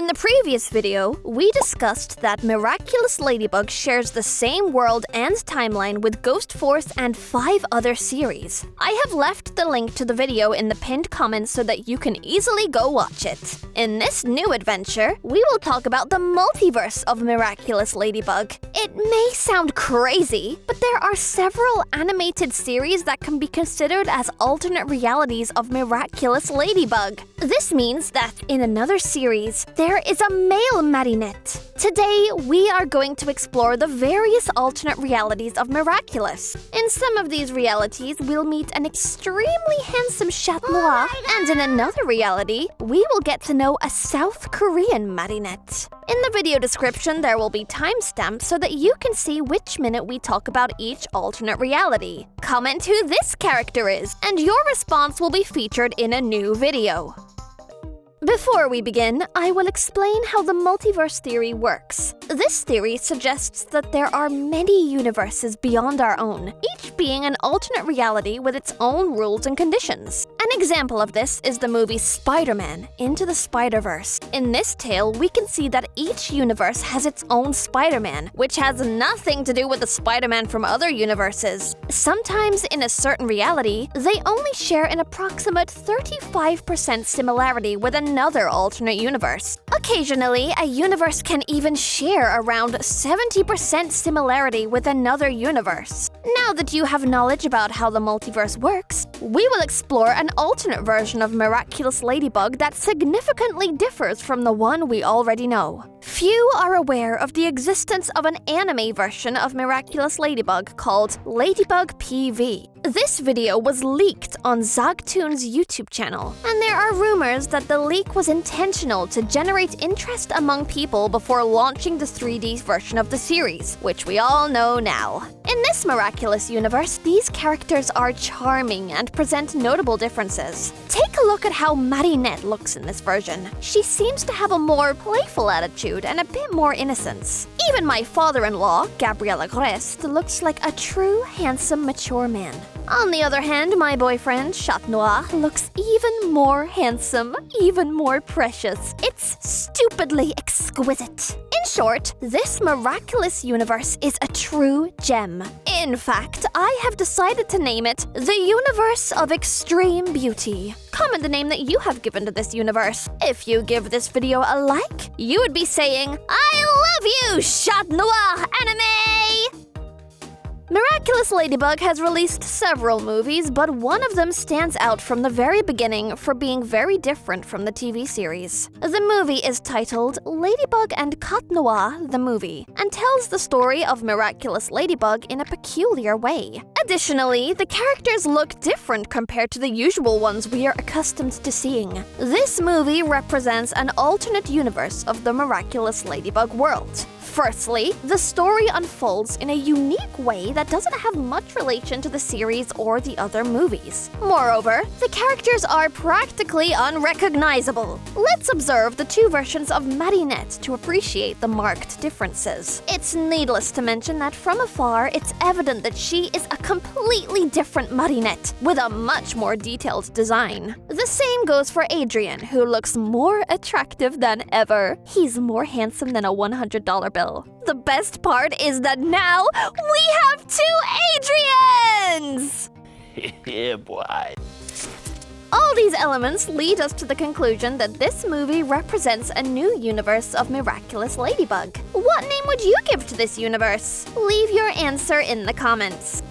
In the previous video, we discussed that Miraculous Ladybug shares the same world and timeline with Ghost Force and 5 other series. I have left the link to the video in the pinned comments so that you can easily go watch it. In this new adventure, we will talk about the multiverse of Miraculous Ladybug. It may sound crazy, but there are several animated series that can be considered as alternate realities of Miraculous Ladybug. This means that in another series, there is a male Marinette. Today, we are going to explore the various alternate realities of Miraculous. In some of these realities, we'll meet an extremely handsome Chat Noir, and in another reality, we will get to know a South Korean Marinette. In the video description, there will be timestamps so that you can see which minute we talk about each alternate reality. Comment who this character is, and your response will be featured in a new video. Before we begin, I will explain how the multiverse theory works. This theory suggests that there are many universes beyond our own, each being an alternate reality with its own rules and conditions. An example of this is the movie Spider-Man: Into the Spider-Verse. In this tale, we can see that each universe has its own Spider-Man, which has nothing to do with the Spider-Man from other universes. Sometimes, in a certain reality, they only share an approximate 35% similarity with another alternate universe. Occasionally, a universe can even share around 70% similarity with another universe. Now that you have knowledge about how the multiverse works, we will explore an alternate version of Miraculous Ladybug that significantly differs from the one we already know. Few are aware of the existence of an anime version of Miraculous Ladybug called Ladybug PV. This video was leaked on Zagtoon's YouTube channel, and there are rumors that the leak was intentional to generate interest among people before launching the 3D version of the series, which we all know now. In this Miraculous universe, these characters are charming and present notable differences. Take a look at how Marinette looks in this version. She seems to have a more playful attitude and a bit more innocence. Even my father-in-law, Gabriela Crest, looks like a true, handsome, mature man. On the other hand, my boyfriend, Chat Noir, looks even more handsome, even more precious. It's stupidly exquisite. In short, this Miraculous universe is a true gem. In fact, I have decided to name it the Universe of Extreme Beauty. Comment the name that you have given to this universe. If you give this video a like, you would be saying, "I love you, Chat Noir Anime!" Miraculous Ladybug has released several movies, but one of them stands out from the very beginning for being very different from the TV series. The movie is titled Ladybug and Cat Noir, the movie, and tells the story of Miraculous Ladybug in a peculiar way. Additionally, the characters look different compared to the usual ones we are accustomed to seeing. This movie represents an alternate universe of the Miraculous Ladybug world. Firstly, the story unfolds in a unique way that doesn't have much relation to the series or the other movies. Moreover, the characters are practically unrecognizable. Let's observe the 2 versions of Marinette to appreciate the marked differences. It's needless to mention that from afar, it's evident that she is a completely different Marinette, with a much more detailed design. The same goes for Adrian, who looks more attractive than ever. He's more handsome than a $100 bill. The best part is that now we have 2 Adrians! Yeah, boy. All these elements lead us to the conclusion that this movie represents a new universe of Miraculous Ladybug. What name would you give to this universe? Leave your answer in the comments.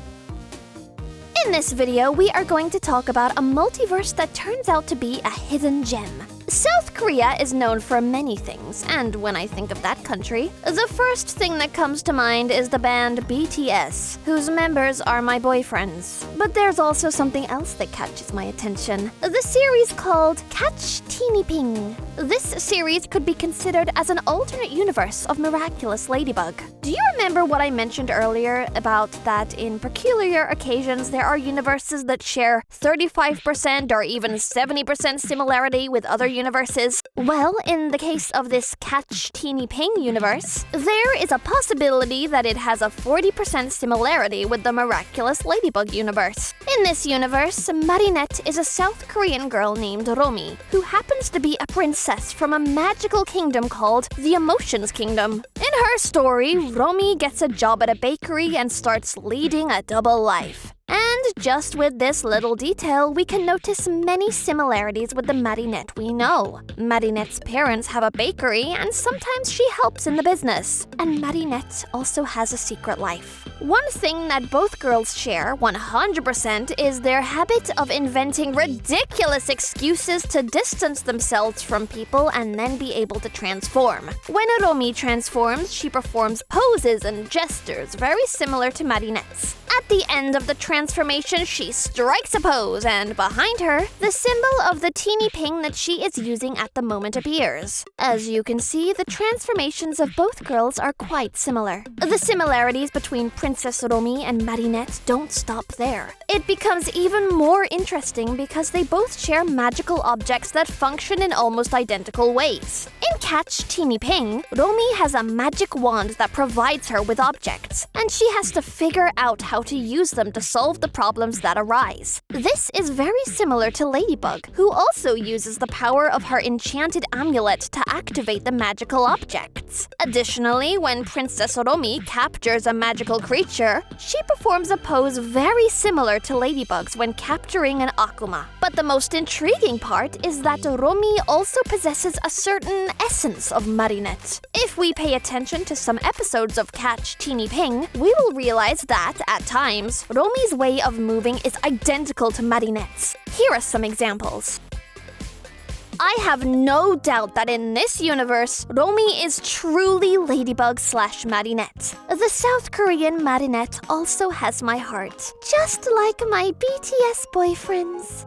In this video, we are going to talk about a multiverse that turns out to be a hidden gem. South Korea is known for many things, and when I think of that country, the first thing that comes to mind is the band BTS, whose members are my boyfriends. But there's also something else that catches my attention. The series called Catch Teenieping. This series could be considered as an alternate universe of Miraculous Ladybug. Do you remember what I mentioned earlier about that in peculiar occasions there are universes that share 35% or even 70% similarity with other universes? Well, in the case of this Catch Teenieping universe, there is a possibility that it has a 40% similarity with the Miraculous Ladybug universe. In this universe, Marinette is a South Korean girl named Romi, who happens to be a princess from a magical kingdom called the Emotions Kingdom. In her story, Romi gets a job at a bakery and starts leading a double life. And just with this little detail, we can notice many similarities with the Marinette we know. Marinette's parents have a bakery, and sometimes she helps in the business. And Marinette also has a secret life. One thing that both girls share 100% is their habit of inventing ridiculous excuses to distance themselves from people and then be able to transform. When Romi transforms, she performs poses and gestures very similar to Marinette's. At the end of the transformation, she strikes a pose, and behind her, the symbol of the Teenieping that she is using at the moment appears. As you can see, the transformations of both girls are quite similar. The similarities between Princess Romi and Marinette don't stop there. It becomes even more interesting because they both share magical objects that function in almost identical ways. In Catch Teenieping, Romi has a magic wand that provides her with objects, and she has to figure out how to use them to solve the problems that arise. This is very similar to Ladybug, who also uses the power of her enchanted amulet to activate the magical objects. Additionally, when Princess Romi captures a magical creature, she performs a pose very similar to Ladybug's when capturing an Akuma. But the most intriguing part is that Romi also possesses a certain essence of Marinette. If we pay attention to some episodes of Catch Teenieping, we will realize that, at times, Romi's way of moving is identical to Marinette's. Here are some examples. I have no doubt that in this universe, Romi is truly Ladybug/Marinette. The South Korean Marinette also has my heart, just like my BTS boyfriends.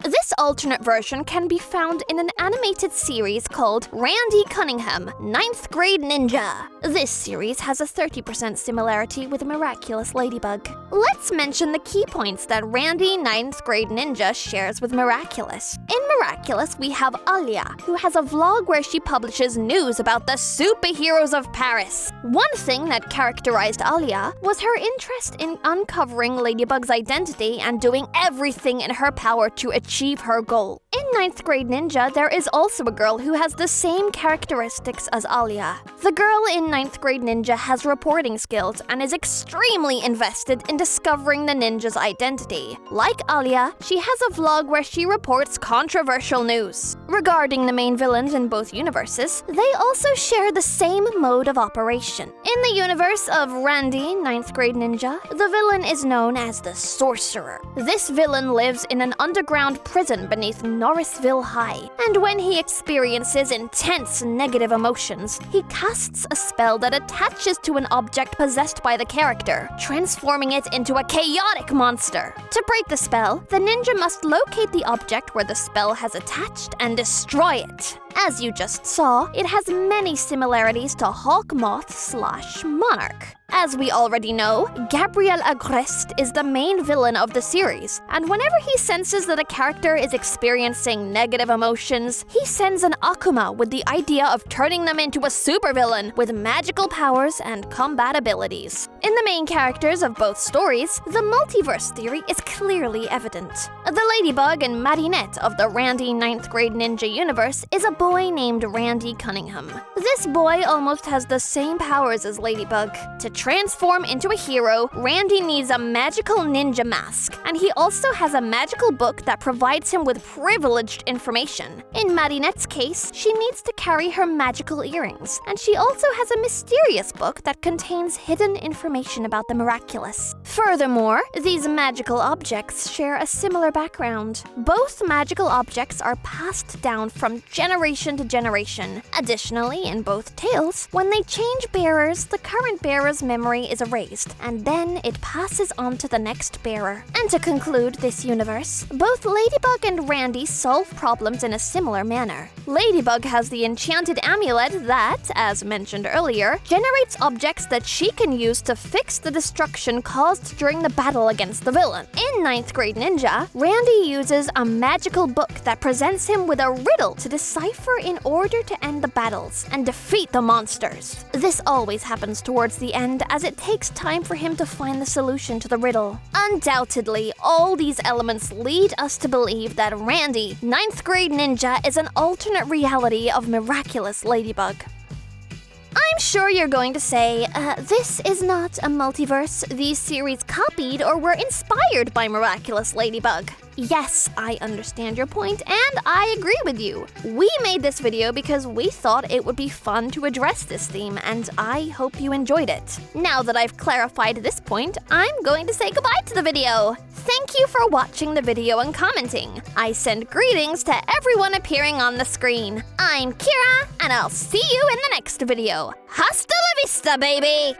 This alternate version can be found in an animated series called Randy Cunningham, 9th Grade Ninja. This series has a 30% similarity with Miraculous Ladybug. Let's mention the key points that Randy, 9th Grade Ninja shares with Miraculous. In Miraculous, we have Alia, who has a vlog where she publishes news about the superheroes of Paris. One thing that characterized Alia was her interest in uncovering Ladybug's identity and doing everything in her power to achieve her goal. In 9th Grade Ninja, there is also a girl who has the same characteristics as Alia. The girl in 9th Grade Ninja has reporting skills and is extremely invested in discovering the ninja's identity. Like Alia, she has a vlog where she reports controversial news. Regarding the main villains in both universes, they also share the same mode of operation. In the universe of Randy, 9th Grade Ninja, the villain is known as the Sorcerer. This villain lives in an underground prison beneath Norrisville High, and when he experiences intense negative emotions, he casts a spell that attaches to an object possessed by the character, transforming it into a chaotic monster. To break the spell, the ninja must locate the object where the spell has attached and destroy it. As you just saw, it has many similarities to Hawk Moth/Monarch. As we already know, Gabriel Agreste is the main villain of the series, and whenever he senses that a character is experiencing negative emotions, he sends an Akuma with the idea of turning them into a supervillain with magical powers and combat abilities. In the main characters of both stories, the multiverse theory is clearly evident. The Ladybug and Marinette of the Randy 9th Grade Ninja universe is a boy named Randy Cunningham. This boy almost has the same powers as Ladybug. To transform into a hero, Randy needs a magical ninja mask, and he also has a magical book that provides him with privileged information. In Marinette's case, she needs to carry her magical earrings, and she also has a mysterious book that contains hidden information about the miraculous. Furthermore, these magical objects share a similar background. Both magical objects are passed down from generation generation to generation. Additionally, in both tales, when they change bearers, the current bearer's memory is erased, and then it passes on to the next bearer. And to conclude this universe, both Ladybug and Randy solve problems in a similar manner. Ladybug has the enchanted amulet that, as mentioned earlier, generates objects that she can use to fix the destruction caused during the battle against the villain. In 9th grade ninja, Randy uses a magical book that presents him with a riddle to decipher in order to end the battles and defeat the monsters. This always happens towards the end, as it takes time for him to find the solution to the riddle. Undoubtedly, all these elements lead us to believe that Randy, 9th grade ninja, is an alternate reality of Miraculous Ladybug. I'm sure you're going to say, this is not a multiverse. These series copied or were inspired by Miraculous Ladybug. Yes, I understand your point, and I agree with you. We made this video because we thought it would be fun to address this theme, and I hope you enjoyed it. Now that I've clarified this point, I'm going to say goodbye to the video. Thank you for watching the video and commenting. I send greetings to everyone appearing on the screen. I'm Ciara, and I'll see you in the next video. Hasta la vista, baby!